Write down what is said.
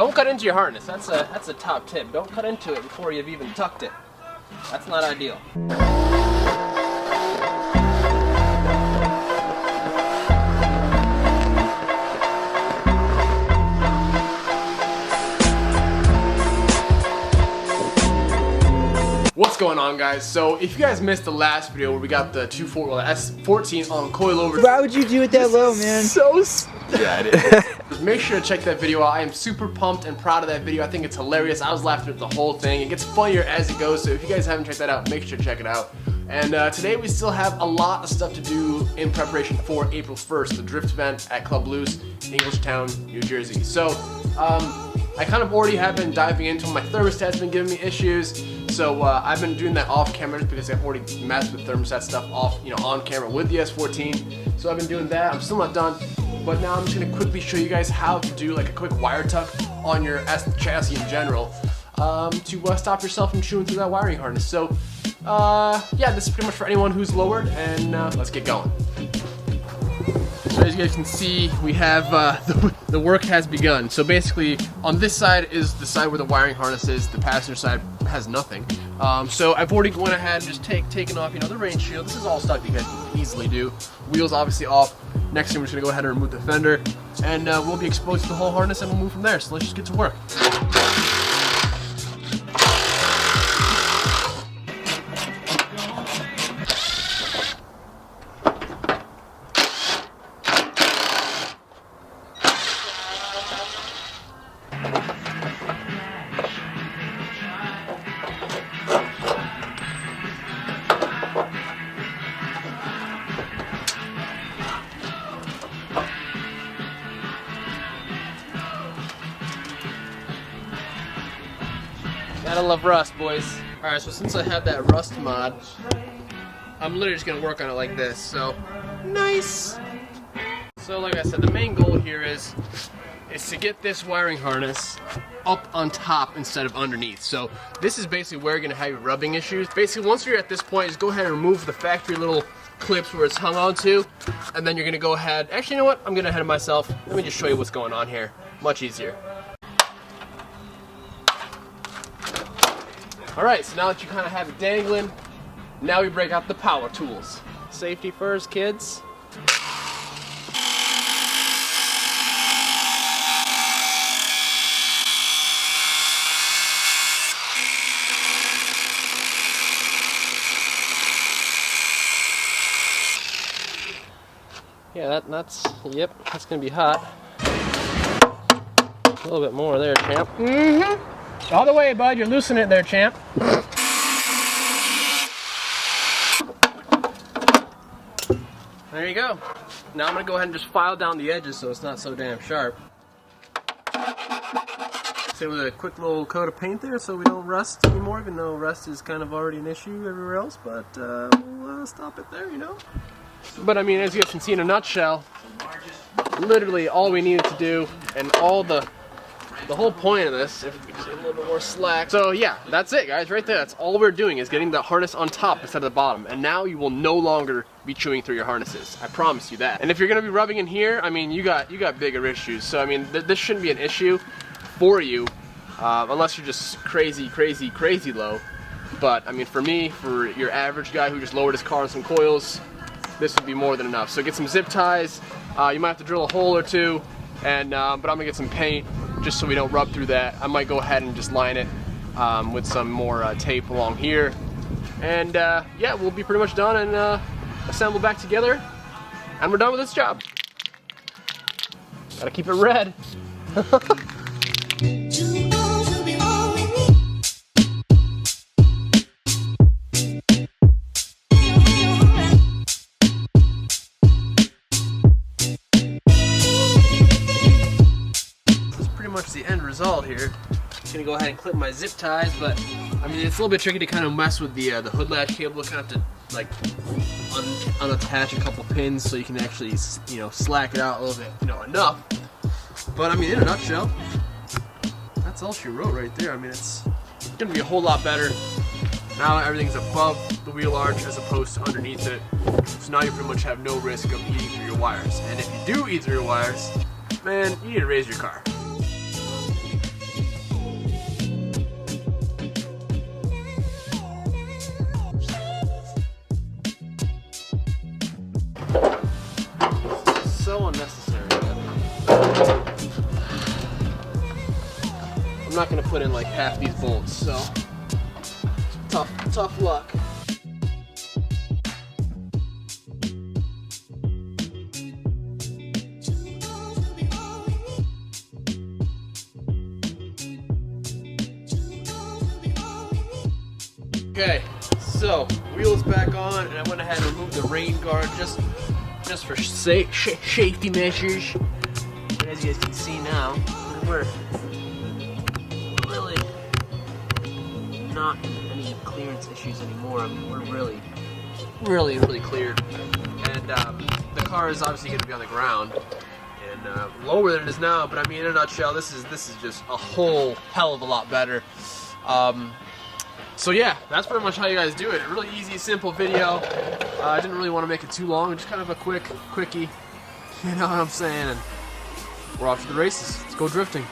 Don't cut into your harness. That's a top tip. Don't cut into it before you've even tucked it. That's not ideal. What's going on, guys? So if you guys missed the last video where we got the S14 on coilovers, why would you do it that low, man? So yeah, it is. Make sure to check that video out. I am super pumped and proud of that video. I think it's hilarious. I was laughing at the whole thing. It gets funnier as it goes, so if you guys haven't checked that out, make sure to check it out. And today we still have a lot of stuff to do in preparation for April 1st, the drift event at Club Blues, Englishtown, New Jersey. So I kind of already have been diving into my thermostat's been giving me issues. So I've been doing that off camera because I've already messed with thermostat stuff off, on camera with the S14. So I've been doing that. I'm still not done, but now I'm just gonna quickly show you guys how to do like a quick wire tuck on your S chassis in general to stop yourself from chewing through that wiring harness. So yeah, this is pretty much for anyone who's lowered, and let's get going. So as you guys can see, we have the work has begun. So basically, on this side is the side where the wiring harness is. The passenger side has nothing. So I've already went ahead and just taken off, the rain shield. This is all stuff you guys can easily do. Wheels obviously off. Next thing we're just gonna go ahead and remove the fender, and we'll be exposed to the whole harness, and we'll move from there. So let's just get to work. Gotta love rust, boys. Alright, so since I have that rust mod, I'm literally just gonna work on it like this, so nice! So like I said, the main goal here is to get this wiring harness up on top instead of underneath. So this is basically where you're gonna have your rubbing issues. Basically, once you're at this point, just go ahead and remove the factory little clips where it's hung onto, and then you're gonna go ahead, actually, you know what? I'm getting ahead of myself. Let me just show you what's going on here. Much easier. Alright, so now that you kind of have it dangling, now we break out the power tools. Safety first, kids. Yeah, yep, that's gonna be hot. A little bit more there, champ. Mm-hmm. All the way, bud. You're loosening it there, champ. There you go. Now I'm gonna go ahead and just file down the edges so it's not so damn sharp. Say with a quick little coat of paint there so we don't rust anymore, even though rust is kind of already an issue everywhere else, but we'll stop it there, But I mean, as you guys can see in a nutshell, literally all we needed to do, and all the whole point of this, if we just get a little bit more slack. So yeah, that's it, guys, right there. That's all we're doing is getting the harness on top instead of the bottom. And now you will no longer be chewing through your harnesses. I promise you that. And if you're gonna be rubbing in here, I mean, you got bigger issues. So I mean, this shouldn't be an issue for you, unless you're just crazy low. But I mean, for me, for your average guy who just lowered his car on some coils, this would be more than enough. So get some zip ties. You might have to drill a hole or two, and but I'm gonna get some paint just so we don't rub through that. I might go ahead and just line it with some more tape along here, and yeah, we'll be pretty much done and assemble back together, and we're done with this job. Gotta keep it red. Much the end result here. I'm gonna go ahead and clip my zip ties, but I mean, it's a little bit tricky to kind of mess with the hood latch cable. Kind of have to like unattach a couple pins so you can actually slack it out a little bit, enough. But I mean, in a nutshell, that's all she wrote right there. I mean, it's gonna be a whole lot better now. Everything's above the wheel arch as opposed to underneath it, so now you pretty much have no risk of eating through your wires. And if you do eat through your wires, man, you need to raise your car. I'm not gonna put in like half these bolts, so tough luck. Okay, so wheels back on, and I went ahead and removed the rain guard just for safety measures. But as you guys can see now, we're really not any clearance issues anymore. I mean, we're really cleared, and the car is obviously going to be on the ground and lower than it is now. But I mean, in a nutshell, this is just a whole hell of a lot better. So yeah, that's pretty much how you guys do it. A really easy, simple video. I didn't really want to make it too long, just kind of a quickie. You know what I'm saying? And we're off to the races. Let's go drifting.